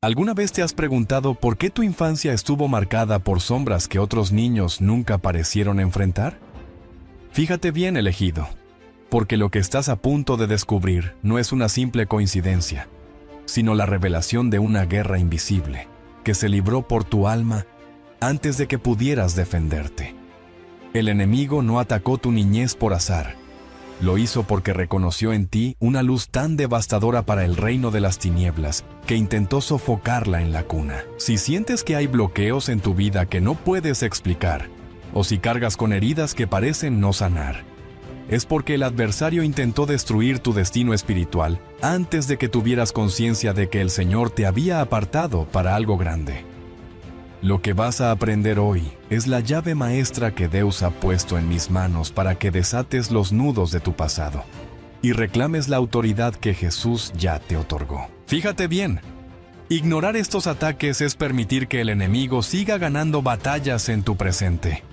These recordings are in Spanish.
¿Alguna vez te has preguntado por qué tu infancia estuvo marcada por sombras que otros niños nunca parecieron enfrentar? Fíjate bien, elegido, porque lo que estás a punto de descubrir no es una simple coincidencia, sino la revelación de una guerra invisible que se libró por tu alma antes de que pudieras defenderte. El enemigo no atacó tu niñez por azar. Lo hizo porque reconoció en ti una luz tan devastadora para el reino de las tinieblas que intentó sofocarla en la cuna. Si sientes que hay bloqueos en tu vida que no puedes explicar, o si cargas con heridas que parecen no sanar, es porque el adversario intentó destruir tu destino espiritual antes de que tuvieras conciencia de que el Señor te había apartado para algo grande. Lo que vas a aprender hoy es la llave maestra que Dios ha puesto en mis manos para que desates los nudos de tu pasado y reclames la autoridad que Jesús ya te otorgó. Fíjate bien, ignorar estos ataques es permitir que el enemigo siga ganando batallas en tu presente.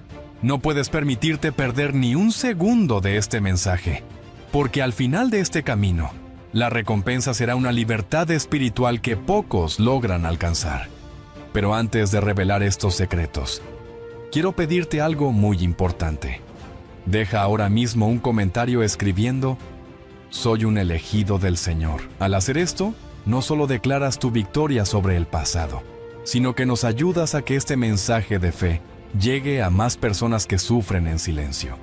No puedes permitirte perder ni un segundo de este mensaje, porque al final de este camino, la recompensa será una libertad espiritual que pocos logran alcanzar. Pero antes de revelar estos secretos, quiero pedirte algo muy importante. Deja ahora mismo un comentario escribiendo: soy un elegido del Señor. Al hacer esto, no solo declaras tu victoria sobre el pasado, sino que nos ayudas a que este mensaje de fe llegue a más personas que sufren en silencio.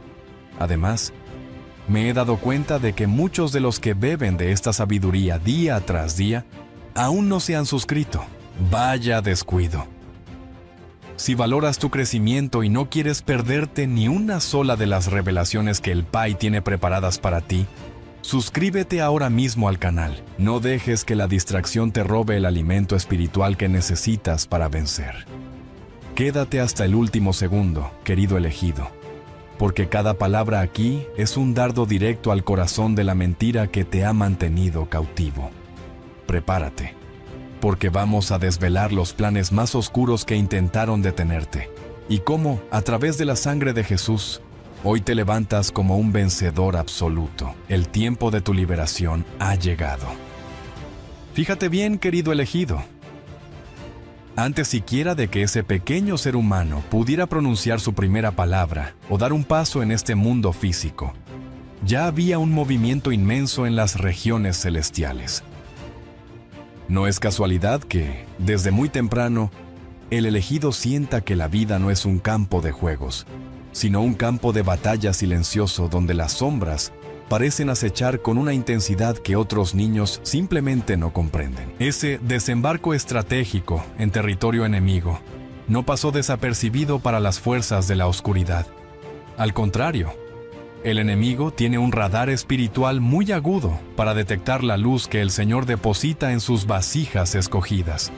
Además, me he dado cuenta de que muchos de los que beben de esta sabiduría día tras día aún no se han suscrito. Vaya descuido. Si valoras tu crecimiento y no quieres perderte ni una sola de las revelaciones que el Pai tiene preparadas para ti, suscríbete ahora mismo al canal. No dejes que la distracción te robe el alimento espiritual que necesitas para vencer. Quédate hasta el último segundo, querido elegido, porque cada palabra aquí es un dardo directo al corazón de la mentira que te ha mantenido cautivo. Prepárate, porque vamos a desvelar los planes más oscuros que intentaron detenerte, y cómo, a través de la sangre de Jesús, hoy te levantas como un vencedor absoluto. El tiempo de tu liberación ha llegado. Fíjate bien, querido elegido. Antes siquiera de que ese pequeño ser humano pudiera pronunciar su primera palabra o dar un paso en este mundo físico, ya había un movimiento inmenso en las regiones celestiales. No es casualidad que, desde muy temprano, el elegido sienta que la vida no es un campo de juegos, sino un campo de batalla silencioso donde las sombras parecen acechar con una intensidad que otros niños simplemente no comprenden. Ese desembarco estratégico en territorio enemigo no pasó desapercibido para las fuerzas de la oscuridad. Al contrario, el enemigo tiene un radar espiritual muy agudo para detectar la luz que el Señor deposita en sus vasijas escogidas.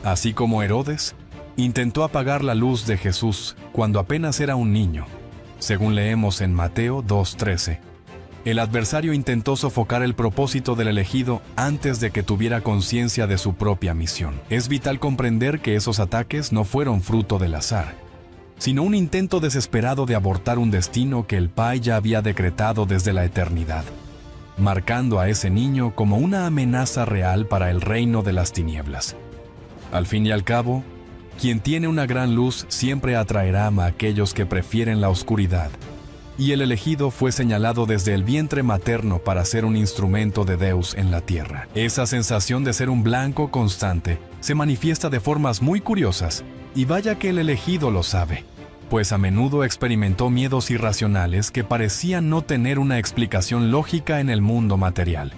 Así como Herodes intentó apagar la luz de Jesús cuando apenas era un niño, según leemos en Mateo 2:13, el adversario intentó sofocar el propósito del elegido antes de que tuviera conciencia de su propia misión. Es vital comprender que esos ataques no fueron fruto del azar, sino un intento desesperado de abortar un destino que el Pai ya había decretado desde la eternidad, marcando a ese niño como una amenaza real para el reino de las tinieblas. Al fin y al cabo, quien tiene una gran luz siempre atraerá a aquellos que prefieren la oscuridad, y el elegido fue señalado desde el vientre materno para ser un instrumento de Dios en la tierra. Esa sensación de ser un blanco constante se manifiesta de formas muy curiosas, y vaya que el elegido lo sabe, pues a menudo experimentó miedos irracionales que parecían no tener una explicación lógica en el mundo material.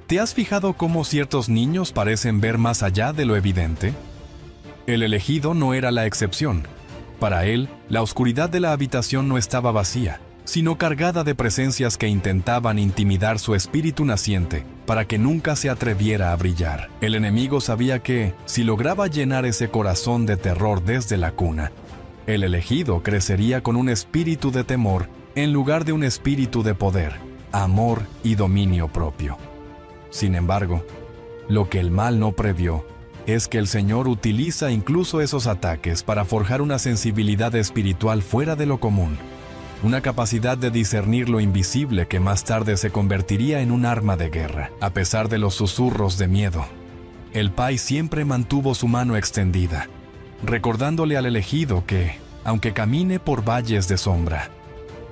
¿Te has fijado cómo ciertos niños parecen ver más allá de lo evidente? El elegido no era la excepción. Para él, la oscuridad de la habitación no estaba vacía, sino cargada de presencias que intentaban intimidar su espíritu naciente para que nunca se atreviera a brillar. El enemigo sabía que, si lograba llenar ese corazón de terror desde la cuna, el elegido crecería con un espíritu de temor en lugar de un espíritu de poder, amor y dominio propio. Sin embargo, lo que el mal no previó es que el Señor utiliza incluso esos ataques para forjar una sensibilidad espiritual fuera de lo común, una capacidad de discernir lo invisible que más tarde se convertiría en un arma de guerra. A pesar de los susurros de miedo, el Pai siempre mantuvo su mano extendida, recordándole al elegido que, aunque camine por valles de sombra,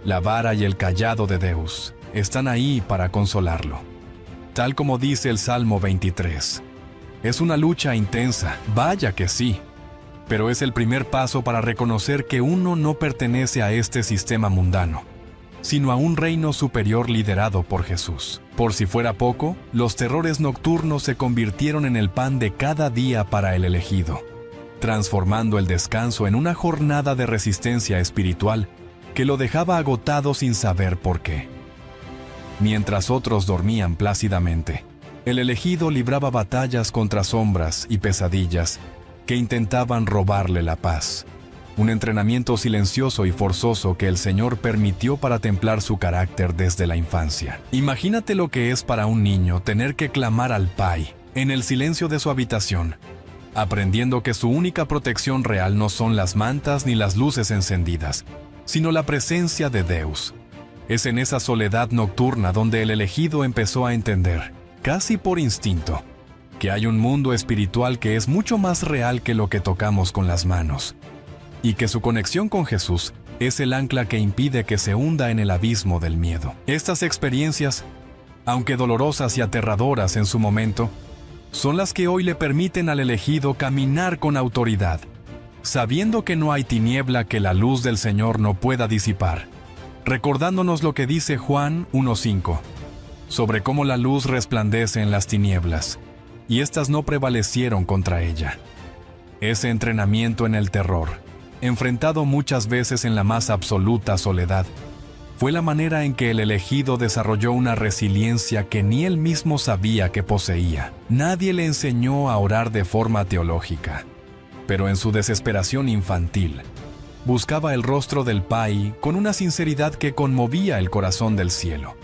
la vara y el cayado de Deus están ahí para consolarlo. Tal como dice el Salmo 23. Es una lucha intensa, vaya que sí, pero es el primer paso para reconocer que uno no pertenece a este sistema mundano, sino a un reino superior liderado por Jesús. Por si fuera poco, los terrores nocturnos se convirtieron en el pan de cada día para el elegido, transformando el descanso en una jornada de resistencia espiritual que lo dejaba agotado sin saber por qué. Mientras otros dormían plácidamente, el elegido libraba batallas contra sombras y pesadillas que intentaban robarle la paz. Un entrenamiento silencioso y forzoso que el Señor permitió para templar su carácter desde la infancia. Imagínate lo que es para un niño tener que clamar al Pai en el silencio de su habitación, aprendiendo que su única protección real no son las mantas ni las luces encendidas, sino la presencia de Deus. Es en esa soledad nocturna donde el elegido empezó a entender, casi por instinto, que hay un mundo espiritual que es mucho más real que lo que tocamos con las manos, y que su conexión con Jesús es el ancla que impide que se hunda en el abismo del miedo. Estas experiencias, aunque dolorosas y aterradoras en su momento, son las que hoy le permiten al elegido caminar con autoridad, sabiendo que no hay tiniebla que la luz del Señor no pueda disipar, recordándonos lo que dice Juan 1:5, sobre cómo la luz resplandece en las tinieblas, y éstas no prevalecieron contra ella. Ese entrenamiento en el terror, enfrentado muchas veces en la más absoluta soledad, fue la manera en que el elegido desarrolló una resiliencia que ni él mismo sabía que poseía. Nadie le enseñó a orar de forma teológica, pero en su desesperación infantil, buscaba el rostro del Pai con una sinceridad que conmovía el corazón del cielo,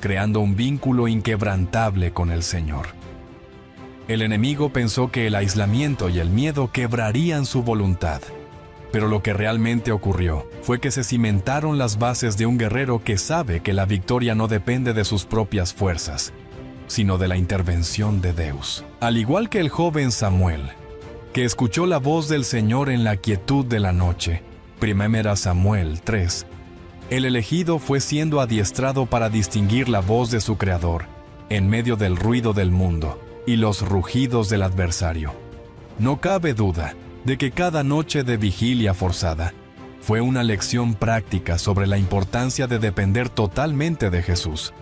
creando un vínculo inquebrantable con el Señor. El enemigo pensó que el aislamiento y el miedo quebrarían su voluntad, pero lo que realmente ocurrió fue que se cimentaron las bases de un guerrero que sabe que la victoria no depende de sus propias fuerzas, sino de la intervención de Deus. Al igual que el joven Samuel, que escuchó la voz del Señor en la quietud de la noche, 1 Samuel 3, el elegido fue siendo adiestrado para distinguir la voz de su Creador en medio del ruido del mundo y los rugidos del adversario. No cabe duda de que cada noche de vigilia forzada fue una lección práctica sobre la importancia de depender totalmente de Jesús,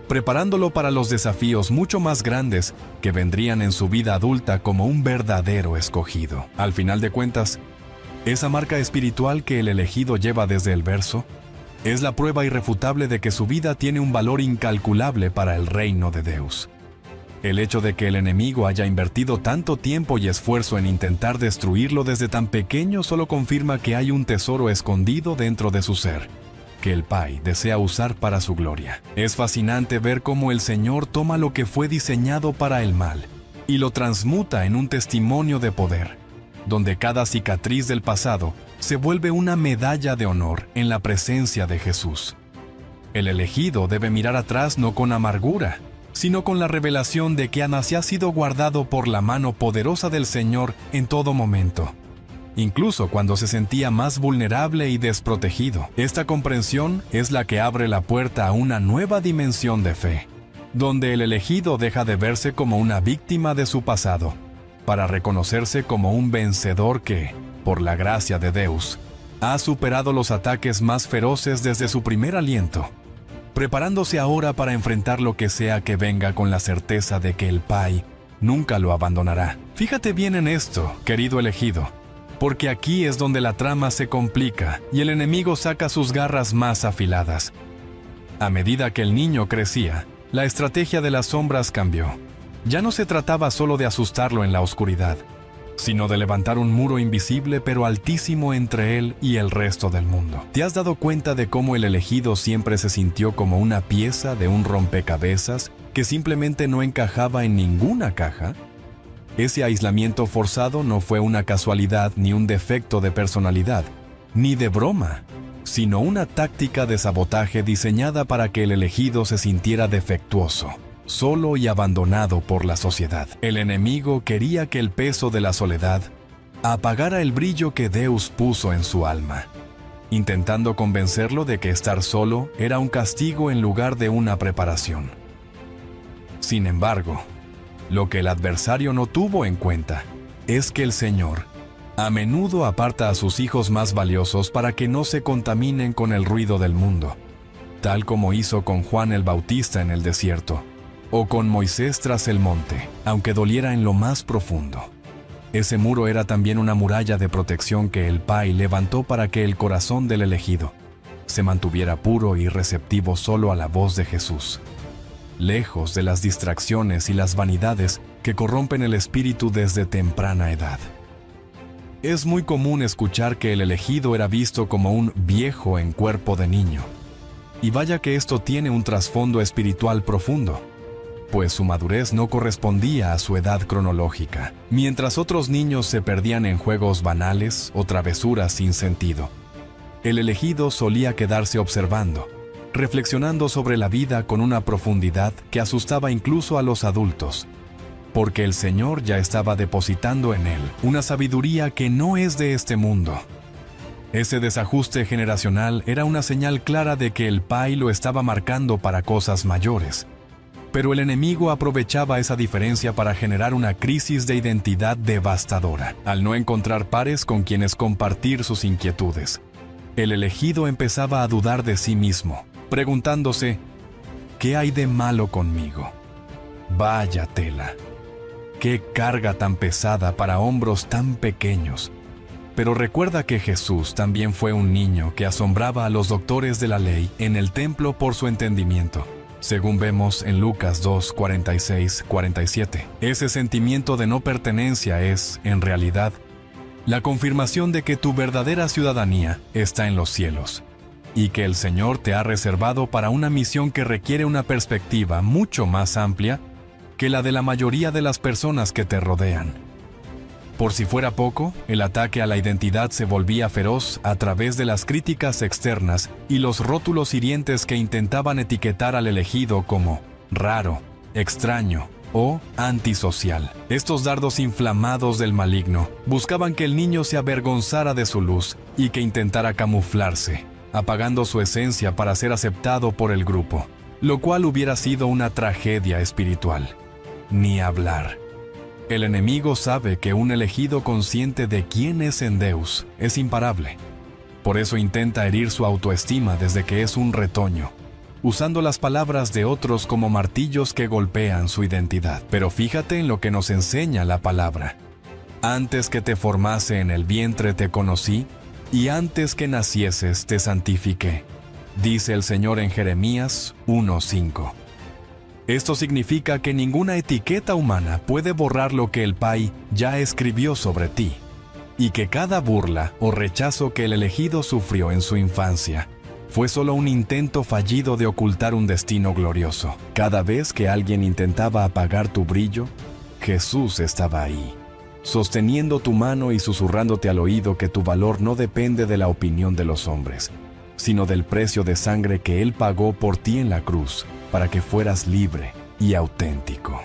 preparándolo para los desafíos mucho más grandes que vendrían en su vida adulta como un verdadero escogido. Al final de cuentas, esa marca espiritual que el elegido lleva desde el verso es la prueba irrefutable de que su vida tiene un valor incalculable para el reino de Deus. El hecho de que el enemigo haya invertido tanto tiempo y esfuerzo en intentar destruirlo desde tan pequeño solo confirma que hay un tesoro escondido dentro de su ser, que el Pai desea usar para su gloria. Es fascinante ver cómo el Señor toma lo que fue diseñado para el mal y lo transmuta en un testimonio de poder, donde cada cicatriz del pasado se vuelve una medalla de honor en la presencia de Jesús. El elegido debe mirar atrás no con amargura, sino con la revelación de que ha sido guardado por la mano poderosa del Señor en todo momento, incluso cuando se sentía más vulnerable y desprotegido. Esta comprensión es la que abre la puerta a una nueva dimensión de fe, donde el elegido deja de verse como una víctima de su pasado, para reconocerse como un vencedor que, por la gracia de Deus, ha superado los ataques más feroces desde su primer aliento, preparándose ahora para enfrentar lo que sea que venga con la certeza de que el Pai nunca lo abandonará. Fíjate bien en esto, querido elegido, porque aquí es donde la trama se complica y el enemigo saca sus garras más afiladas. A medida que el niño crecía, la estrategia de las sombras cambió. Ya no se trataba solo de asustarlo en la oscuridad, sino de levantar un muro invisible pero altísimo entre él y el resto del mundo. ¿Te has dado cuenta de cómo el elegido siempre se sintió como una pieza de un rompecabezas que simplemente no encajaba en ninguna caja? Ese aislamiento forzado no fue una casualidad ni un defecto de personalidad, ni de broma, sino una táctica de sabotaje diseñada para que el elegido se sintiera defectuoso, solo y abandonado por la sociedad. El enemigo quería que el peso de la soledad apagara el brillo que Deus puso en su alma, intentando convencerlo de que estar solo era un castigo en lugar de una preparación. Sin embargo, lo que el adversario no tuvo en cuenta es que el Señor a menudo aparta a sus hijos más valiosos para que no se contaminen con el ruido del mundo, tal como hizo con Juan el Bautista en el desierto, o con Moisés tras el monte, aunque doliera en lo más profundo. Ese muro era también una muralla de protección que el Pai levantó para que el corazón del elegido se mantuviera puro y receptivo solo a la voz de Jesús, lejos de las distracciones y las vanidades que corrompen el espíritu desde temprana edad. Es muy común escuchar que el elegido era visto como un viejo en cuerpo de niño. Y vaya que esto tiene un trasfondo espiritual profundo, pues su madurez no correspondía a su edad cronológica. Mientras otros niños se perdían en juegos banales o travesuras sin sentido, el elegido solía quedarse observando, reflexionando sobre la vida con una profundidad que asustaba incluso a los adultos, porque el Señor ya estaba depositando en él una sabiduría que no es de este mundo. Ese desajuste generacional era una señal clara de que el Pai lo estaba marcando para cosas mayores. Pero el enemigo aprovechaba esa diferencia para generar una crisis de identidad devastadora. Al no encontrar pares con quienes compartir sus inquietudes, el elegido empezaba a dudar de sí mismo, preguntándose, ¿qué hay de malo conmigo? Vaya tela. ¡Qué carga tan pesada para hombros tan pequeños! Pero recuerda que Jesús también fue un niño que asombraba a los doctores de la ley en el templo por su entendimiento, según vemos en Lucas 2, 46, 47. Ese sentimiento de no pertenencia es, en realidad, la confirmación de que tu verdadera ciudadanía está en los cielos, y que el Señor te ha reservado para una misión que requiere una perspectiva mucho más amplia que la de la mayoría de las personas que te rodean. Por si fuera poco, el ataque a la identidad se volvía feroz a través de las críticas externas y los rótulos hirientes que intentaban etiquetar al elegido como raro, extraño o antisocial. Estos dardos inflamados del maligno buscaban que el niño se avergonzara de su luz y que intentara camuflarse, apagando su esencia para ser aceptado por el grupo, lo cual hubiera sido una tragedia espiritual. Ni hablar. El enemigo sabe que un elegido consciente de quién es en Deus es imparable. Por eso intenta herir su autoestima desde que es un retoño, usando las palabras de otros como martillos que golpean su identidad. Pero fíjate en lo que nos enseña la palabra. Antes que te formase en el vientre te conocí, y antes que nacieses te santifiqué, dice el Señor en Jeremías 1:5. Esto significa que ninguna etiqueta humana puede borrar lo que el Pai ya escribió sobre ti, y que cada burla o rechazo que el elegido sufrió en su infancia fue solo un intento fallido de ocultar un destino glorioso. Cada vez que alguien intentaba apagar tu brillo, Jesús estaba ahí, sosteniendo tu mano y susurrándote al oído que tu valor no depende de la opinión de los hombres, sino del precio de sangre que Él pagó por ti en la cruz, para que fueras libre y auténtico.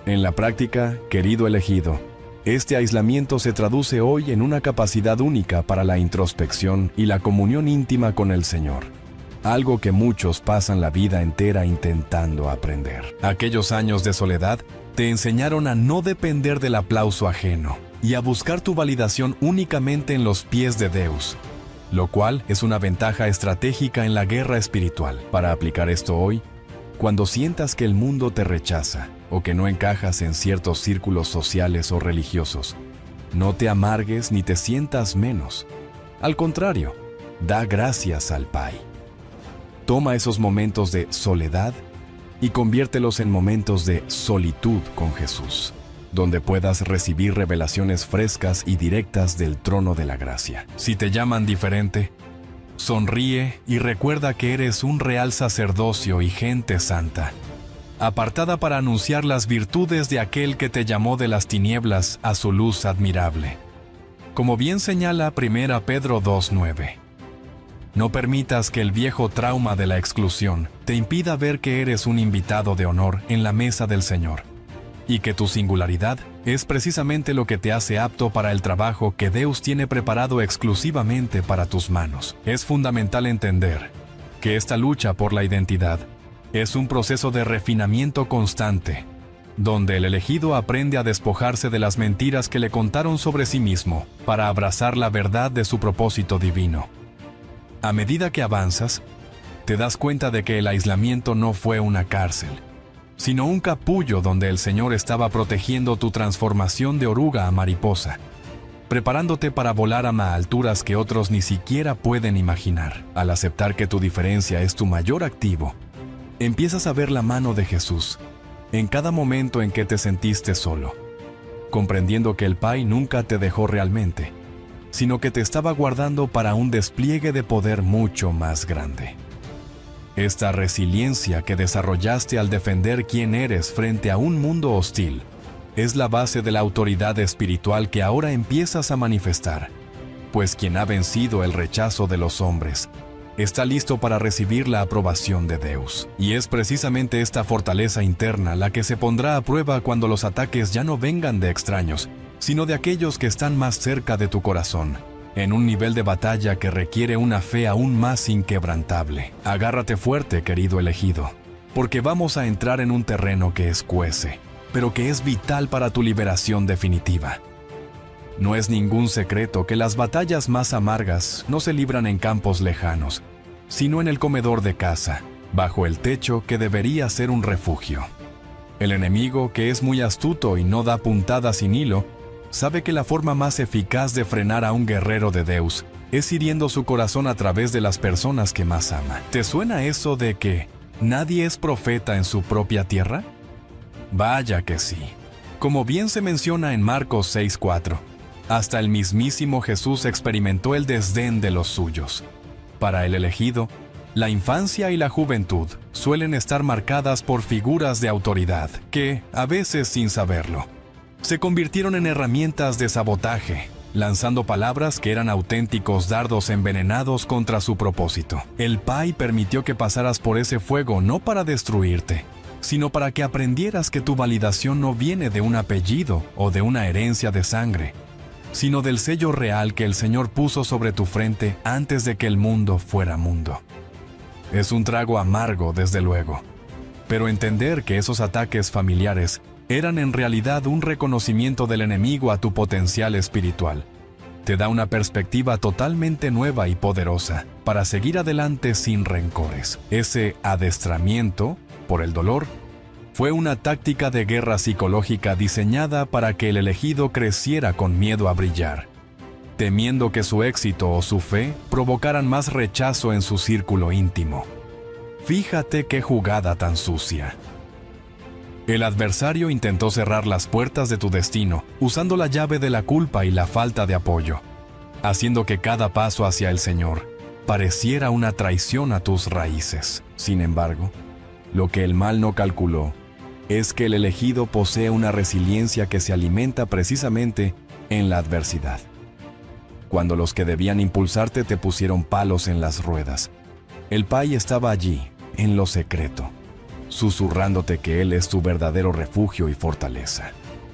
En la práctica, querido elegido, este aislamiento se traduce hoy en una capacidad única para la introspección y la comunión íntima con el Señor, algo que muchos pasan la vida entera intentando aprender. Aquellos años de soledad te enseñaron a no depender del aplauso ajeno y a buscar tu validación únicamente en los pies de Deus, lo cual es una ventaja estratégica en la guerra espiritual. Para aplicar esto hoy, cuando sientas que el mundo te rechaza o que no encajas en ciertos círculos sociales o religiosos, no te amargues ni te sientas menos. Al contrario, da gracias al Pai. Toma esos momentos de soledad y conviértelos en momentos de solitud con Jesús, donde puedas recibir revelaciones frescas y directas del trono de la gracia. Si te llaman diferente, sonríe y recuerda que eres un real sacerdocio y gente santa, apartada para anunciar las virtudes de aquel que te llamó de las tinieblas a su luz admirable. Como bien señala 1 Pedro 2:9. No permitas que el viejo trauma de la exclusión te impida ver que eres un invitado de honor en la mesa del Señor, y que tu singularidad es precisamente lo que te hace apto para el trabajo que Dios tiene preparado exclusivamente para tus manos. Es fundamental entender que esta lucha por la identidad es un proceso de refinamiento constante, donde el elegido aprende a despojarse de las mentiras que le contaron sobre sí mismo para abrazar la verdad de su propósito divino. A medida que avanzas, te das cuenta de que el aislamiento no fue una cárcel, sino un capullo donde el Señor estaba protegiendo tu transformación de oruga a mariposa, preparándote para volar a alturas que otros ni siquiera pueden imaginar. Al aceptar que tu diferencia es tu mayor activo, empiezas a ver la mano de Jesús en cada momento en que te sentiste solo, comprendiendo que el Pai nunca te dejó realmente, sino que te estaba guardando para un despliegue de poder mucho más grande. Esta resiliencia que desarrollaste al defender quién eres frente a un mundo hostil es la base de la autoridad espiritual que ahora empiezas a manifestar, pues quien ha vencido el rechazo de los hombres está listo para recibir la aprobación de Dios. Y es precisamente esta fortaleza interna la que se pondrá a prueba cuando los ataques ya no vengan de extraños, sino de aquellos que están más cerca de tu corazón, en un nivel de batalla que requiere una fe aún más inquebrantable. Agárrate fuerte, querido elegido, porque vamos a entrar en un terreno que escuece, pero que es vital para tu liberación definitiva. No es ningún secreto que las batallas más amargas no se libran en campos lejanos, sino en el comedor de casa, bajo el techo que debería ser un refugio. El enemigo, que es muy astuto y no da puntada sin hilo, sabe que la forma más eficaz de frenar a un guerrero de Dios es hiriendo su corazón a través de las personas que más ama. ¿Te suena eso de que nadie es profeta en su propia tierra? Vaya que sí. Como bien se menciona en Marcos 6:4, hasta el mismísimo Jesús experimentó el desdén de los suyos. Para el elegido, la infancia y la juventud suelen estar marcadas por figuras de autoridad que, a veces sin saberlo, se convirtieron en herramientas de sabotaje, lanzando palabras que eran auténticos dardos envenenados contra su propósito. El Pai permitió que pasaras por ese fuego no para destruirte, sino para que aprendieras que tu validación no viene de un apellido o de una herencia de sangre, sino del sello real que el Señor puso sobre tu frente antes de que el mundo fuera mundo. Es un trago amargo, desde luego, pero entender que esos ataques familiares eran en realidad un reconocimiento del enemigo a tu potencial espiritual te da una perspectiva totalmente nueva y poderosa para seguir adelante sin rencores. Ese adestramiento por el dolor fue una táctica de guerra psicológica diseñada para que el elegido creciera con miedo a brillar, temiendo que su éxito o su fe provocaran más rechazo en su círculo íntimo. Fíjate qué jugada tan sucia. El adversario intentó cerrar las puertas de tu destino usando la llave de la culpa y la falta de apoyo, haciendo que cada paso hacia el Señor pareciera una traición a tus raíces. Sin embargo, lo que el mal no calculó es que el elegido posee una resiliencia que se alimenta precisamente en la adversidad. Cuando los que debían impulsarte te pusieron palos en las ruedas, el Pai estaba allí, en lo secreto, susurrándote que Él es tu verdadero refugio y fortaleza.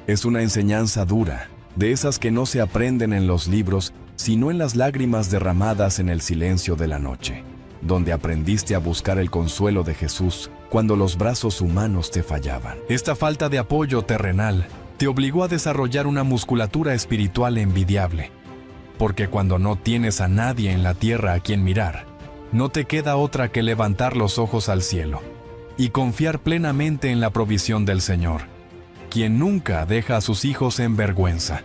Es una enseñanza dura, de esas que no se aprenden en los libros, sino en las lágrimas derramadas en el silencio de la noche, donde aprendiste a buscar el consuelo de Jesús cuando los brazos humanos te fallaban. Esta falta de apoyo terrenal te obligó a desarrollar una musculatura espiritual envidiable, porque cuando no tienes a nadie en la tierra a quien mirar, no te queda otra que levantar los ojos al cielo y confiar plenamente en la provisión del Señor, quien nunca deja a sus hijos en vergüenza.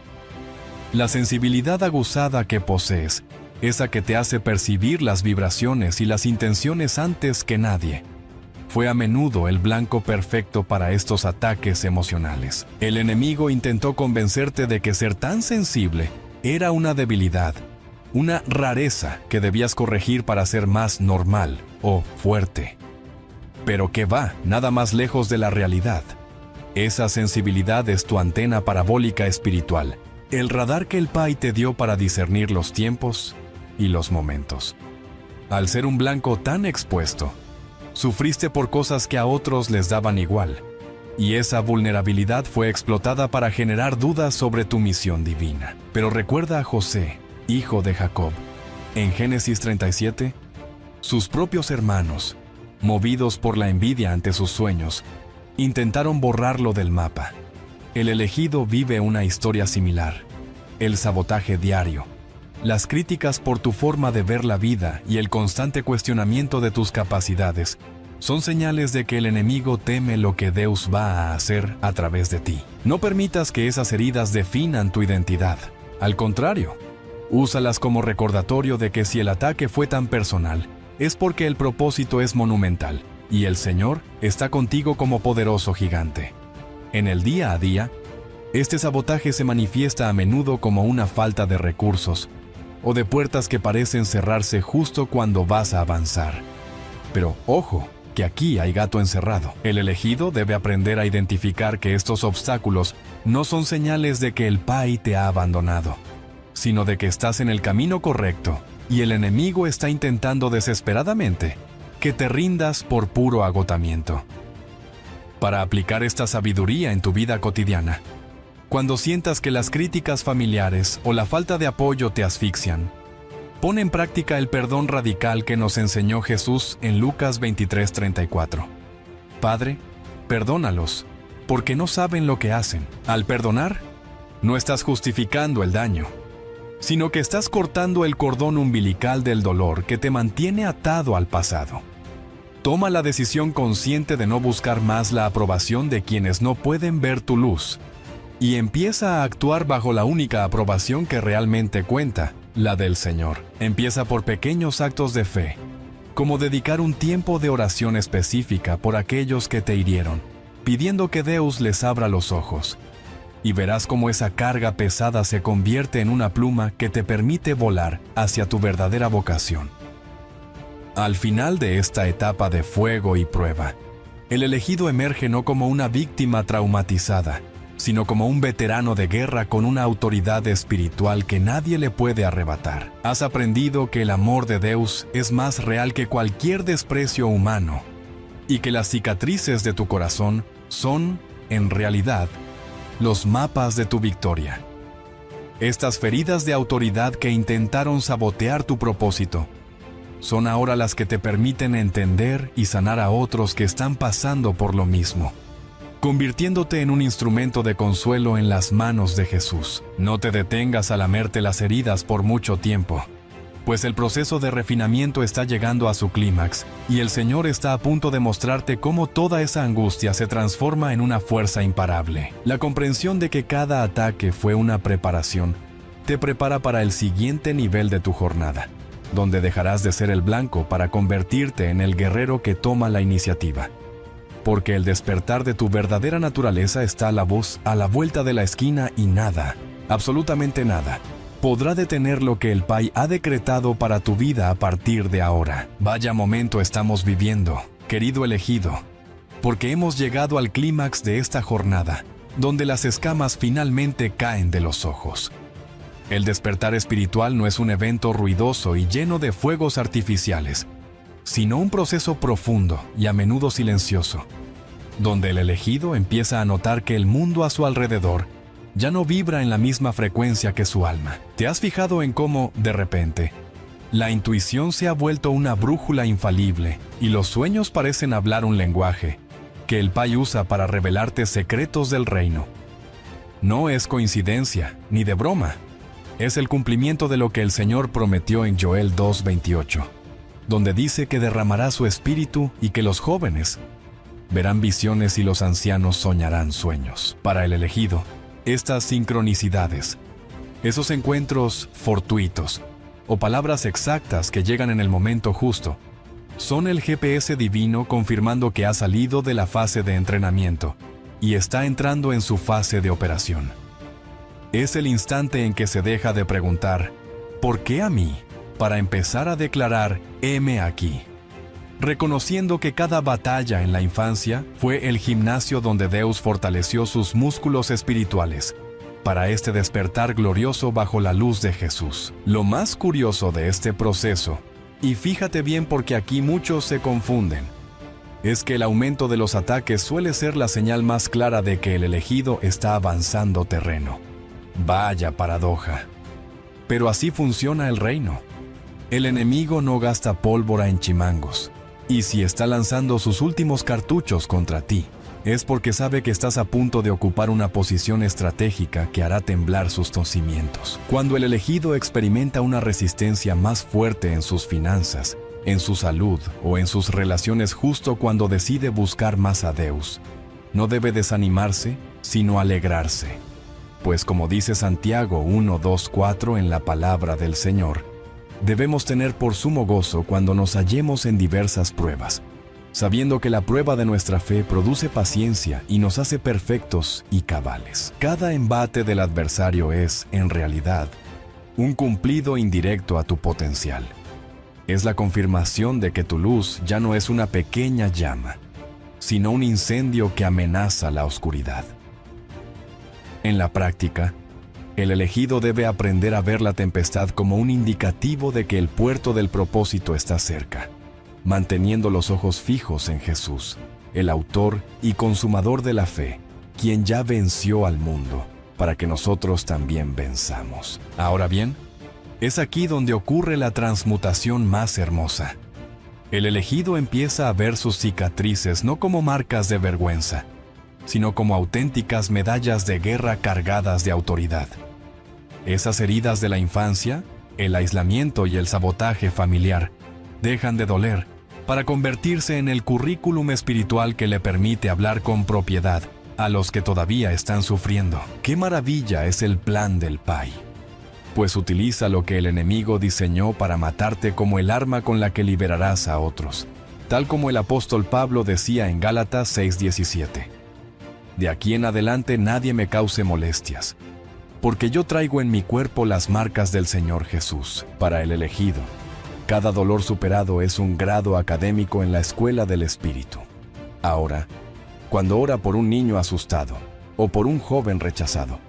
La sensibilidad aguzada que posees, esa que te hace percibir las vibraciones y las intenciones antes que nadie, fue a menudo el blanco perfecto para estos ataques emocionales. El enemigo intentó convencerte de que ser tan sensible era una debilidad, una rareza que debías corregir para ser más normal o fuerte. Pero que va nada más lejos de la realidad. Esa sensibilidad es tu antena parabólica espiritual, el radar que el Pai te dio para discernir los tiempos y los momentos. Al ser un blanco tan expuesto, sufriste por cosas que a otros les daban igual, y esa vulnerabilidad fue explotada para generar dudas sobre tu misión divina. Pero recuerda a José, hijo de Jacob. En Génesis 37, sus propios hermanos, movidos por la envidia ante sus sueños, intentaron borrarlo del mapa. El elegido vive una historia similar. El sabotaje diario, las críticas por tu forma de ver la vida y el constante cuestionamiento de tus capacidades son señales de que el enemigo teme lo que Dios va a hacer a través de ti. No permitas que esas heridas definan tu identidad. Al contrario, úsalas como recordatorio de que si el ataque fue tan personal, es porque el propósito es monumental y el Señor está contigo como poderoso gigante. En el día a día, este sabotaje se manifiesta a menudo como una falta de recursos o de puertas que parecen cerrarse justo cuando vas a avanzar. Pero ojo, que aquí hay gato encerrado. El elegido debe aprender a identificar que estos obstáculos no son señales de que el Pai te ha abandonado, sino de que estás en el camino correcto y el enemigo está intentando desesperadamente que te rindas por puro agotamiento. Para aplicar esta sabiduría en tu vida cotidiana, cuando sientas que las críticas familiares o la falta de apoyo te asfixian, pon en práctica el perdón radical que nos enseñó Jesús en Lucas 23:34. Padre, perdónalos, porque no saben lo que hacen. Al perdonar, no estás justificando el daño, sino que estás cortando el cordón umbilical del dolor que te mantiene atado al pasado. Toma la decisión consciente de no buscar más la aprobación de quienes no pueden ver tu luz, y empieza a actuar bajo la única aprobación que realmente cuenta, la del Señor. Empieza por pequeños actos de fe, como dedicar un tiempo de oración específica por aquellos que te hirieron, pidiendo que Dios les abra los ojos, y verás cómo esa carga pesada se convierte en una pluma que te permite volar hacia tu verdadera vocación. Al final de esta etapa de fuego y prueba, el elegido emerge no como una víctima traumatizada, sino como un veterano de guerra con una autoridad espiritual que nadie le puede arrebatar. Has aprendido que el amor de Dios es más real que cualquier desprecio humano, y que las cicatrices de tu corazón son, en realidad, los mapas de tu victoria. Estas feridas de autoridad que intentaron sabotear tu propósito son ahora las que te permiten entender y sanar a otros que están pasando por lo mismo, convirtiéndote en un instrumento de consuelo en las manos de Jesús. No te detengas a lamerte las heridas por mucho tiempo, pues el proceso de refinamiento está llegando a su clímax y el Señor está a punto de mostrarte cómo toda esa angustia se transforma en una fuerza imparable. La comprensión de que cada ataque fue una preparación te prepara para el siguiente nivel de tu jornada, donde dejarás de ser el blanco para convertirte en el guerrero que toma la iniciativa. Porque el despertar de tu verdadera naturaleza está a la vuelta de la esquina y nada, absolutamente nada, podrá detener lo que el Pai ha decretado para tu vida a partir de ahora. Vaya momento estamos viviendo, querido elegido, porque hemos llegado al clímax de esta jornada, donde las escamas finalmente caen de los ojos. El despertar espiritual no es un evento ruidoso y lleno de fuegos artificiales, sino un proceso profundo y a menudo silencioso, donde el elegido empieza a notar que el mundo a su alrededor ya no vibra en la misma frecuencia que su alma. ¿Te has fijado en cómo, de repente, la intuición se ha vuelto una brújula infalible y los sueños parecen hablar un lenguaje que el Pai usa para revelarte secretos del reino? No es coincidencia, ni de broma. Es el cumplimiento de lo que el Señor prometió en Joel 2:28. Donde dice que derramará su espíritu y que los jóvenes verán visiones y los ancianos soñarán sueños. Para el elegido, estas sincronicidades, esos encuentros fortuitos o palabras exactas que llegan en el momento justo, son el GPS divino confirmando que ha salido de la fase de entrenamiento y está entrando en su fase de operación. Es el instante en que se deja de preguntar, ¿por qué a mí?, para empezar a declarar, heme aquí, reconociendo que cada batalla en la infancia fue el gimnasio donde Dios fortaleció sus músculos espirituales para este despertar glorioso bajo la luz de Jesús. Lo más curioso de este proceso Y fíjate bien porque aquí muchos se confunden. Es que el aumento de los ataques suele ser la señal más clara de que el elegido está avanzando terreno. Vaya paradoja. Pero así funciona el reino. El enemigo no gasta pólvora en chimangos. Y si está lanzando sus últimos cartuchos contra ti, es porque sabe que estás a punto de ocupar una posición estratégica que hará temblar sus cimientos. Cuando el elegido experimenta una resistencia más fuerte en sus finanzas, en su salud o en sus relaciones justo cuando decide buscar más a Dios, no debe desanimarse, sino alegrarse. Pues como dice Santiago 1, 2, 4 en la palabra del Señor, debemos tener por sumo gozo cuando nos hallemos en diversas pruebas, sabiendo que la prueba de nuestra fe produce paciencia y nos hace perfectos y cabales. Cada embate del adversario es, en realidad, un cumplido indirecto a tu potencial. Es la confirmación de que tu luz ya no es una pequeña llama, sino un incendio que amenaza la oscuridad. En la práctica, el elegido debe aprender a ver la tempestad como un indicativo de que el puerto del propósito está cerca, manteniendo los ojos fijos en Jesús, el autor y consumador de la fe, quien ya venció al mundo, para que nosotros también venzamos. Ahora bien, es aquí donde ocurre la transmutación más hermosa. El elegido empieza a ver sus cicatrices no como marcas de vergüenza, sino como auténticas medallas de guerra cargadas de autoridad. Esas heridas de la infancia, el aislamiento y el sabotaje familiar, dejan de doler para convertirse en el currículum espiritual que le permite hablar con propiedad a los que todavía están sufriendo. ¡Qué maravilla es el plan del Pai! Pues utiliza lo que el enemigo diseñó para matarte como el arma con la que liberarás a otros, tal como el apóstol Pablo decía en Gálatas 6:17. De aquí en adelante nadie me cause molestias, porque yo traigo en mi cuerpo las marcas del Señor Jesús. Para el elegido, cada dolor superado es un grado académico en la escuela del Espíritu. Ahora, cuando ora por un niño asustado o por un joven rechazado,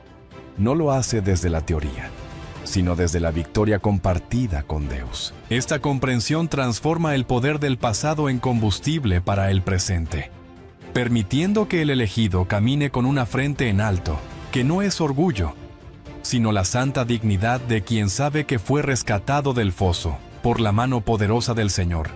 no lo hace desde la teoría, sino desde la victoria compartida con Dios. Esta comprensión transforma el poder del pasado en combustible para el presente, permitiendo que el elegido camine con una frente en alto, que no es orgullo, sino la santa dignidad de quien sabe que fue rescatado del foso por la mano poderosa del Señor,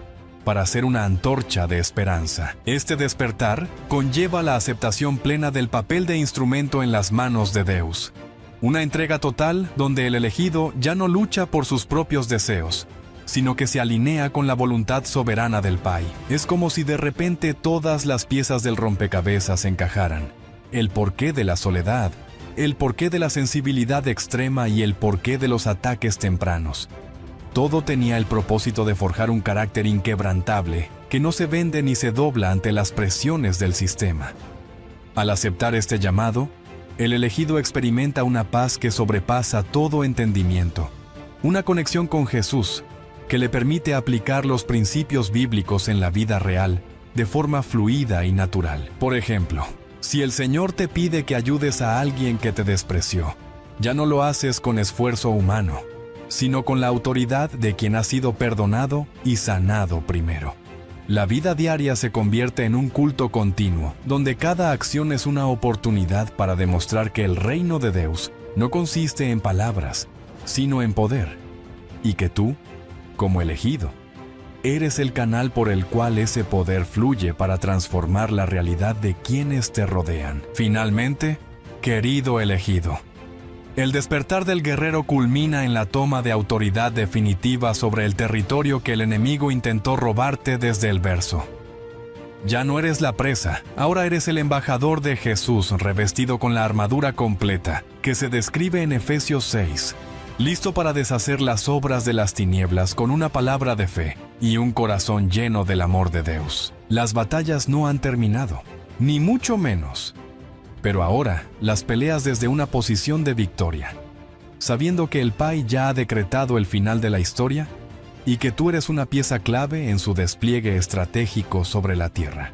para ser una antorcha de esperanza. Este despertar conlleva la aceptación plena del papel de instrumento en las manos de Dios. Una entrega total donde el elegido ya no lucha por sus propios deseos, sino que se alinea con la voluntad soberana del Pai. Es como si de repente todas las piezas del rompecabezas encajaran. El porqué de la soledad, el porqué de la sensibilidad extrema y el porqué de los ataques tempranos. Todo tenía el propósito de forjar un carácter inquebrantable que no se vende ni se dobla ante las presiones del sistema. Al aceptar este llamado, el elegido experimenta una paz que sobrepasa todo entendimiento, una conexión con Jesús que le permite aplicar los principios bíblicos en la vida real de forma fluida y natural. Por ejemplo, si el Señor te pide que ayudes a alguien que te despreció, ya no lo haces con esfuerzo humano, sino con la autoridad de quien ha sido perdonado y sanado primero. La vida diaria se convierte en un culto continuo, donde cada acción es una oportunidad para demostrar que el reino de Dios no consiste en palabras, sino en poder, y que tú, como elegido, eres el canal por el cual ese poder fluye para transformar la realidad de quienes te rodean. Finalmente, querido elegido, el despertar del guerrero culmina en la toma de autoridad definitiva sobre el territorio que el enemigo intentó robarte desde el verso. Ya no eres la presa, ahora eres el embajador de Jesús revestido con la armadura completa, que se describe en Efesios 6, listo para deshacer las obras de las tinieblas con una palabra de fe y un corazón lleno del amor de Dios. Las batallas no han terminado, ni mucho menos. Pero ahora las peleas desde una posición de victoria, sabiendo que el Pai ya ha decretado el final de la historia y que tú eres una pieza clave en su despliegue estratégico sobre la tierra.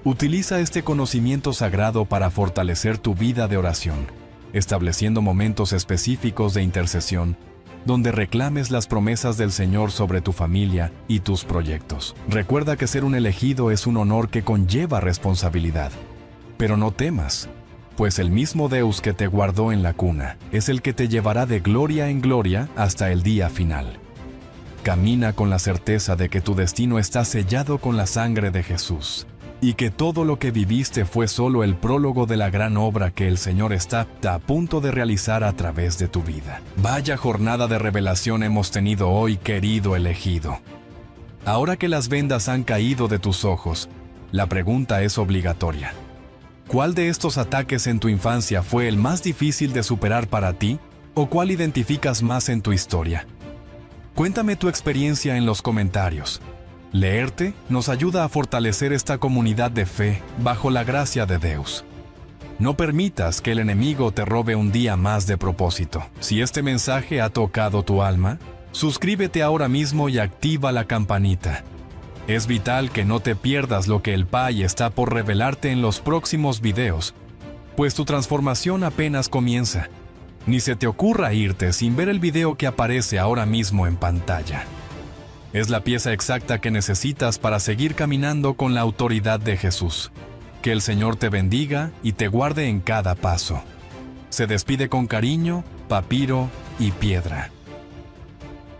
Utiliza este conocimiento sagrado para fortalecer tu vida de oración, estableciendo momentos específicos de intercesión donde reclames las promesas del Señor sobre tu familia y tus proyectos. Recuerda que ser un elegido es un honor que conlleva responsabilidad. Pero no temas, pues el mismo Deus que te guardó en la cuna es el que te llevará de gloria en gloria hasta el día final. Camina con la certeza de que tu destino está sellado con la sangre de Jesús, y que todo lo que viviste fue solo el prólogo de la gran obra que el Señor está a punto de realizar a través de tu vida. Vaya jornada de revelación hemos tenido hoy, querido elegido. Ahora que las vendas han caído de tus ojos, la pregunta es obligatoria. ¿Cuál de estos ataques en tu infancia fue el más difícil de superar para ti? ¿O cuál identificas más en tu historia? Cuéntame tu experiencia en los comentarios. Leerte nos ayuda a fortalecer esta comunidad de fe bajo la gracia de Deus. No permitas que el enemigo te robe un día más de propósito. Si este mensaje ha tocado tu alma, suscríbete ahora mismo y activa la campanita. Es vital que no te pierdas lo que el Pai está por revelarte en los próximos videos, pues tu transformación apenas comienza. Ni se te ocurra irte sin ver el video que aparece ahora mismo en pantalla. Es la pieza exacta que necesitas para seguir caminando con la autoridad de Jesús. Que el Señor te bendiga y te guarde en cada paso. Se despide con cariño, Papiro y Piedra.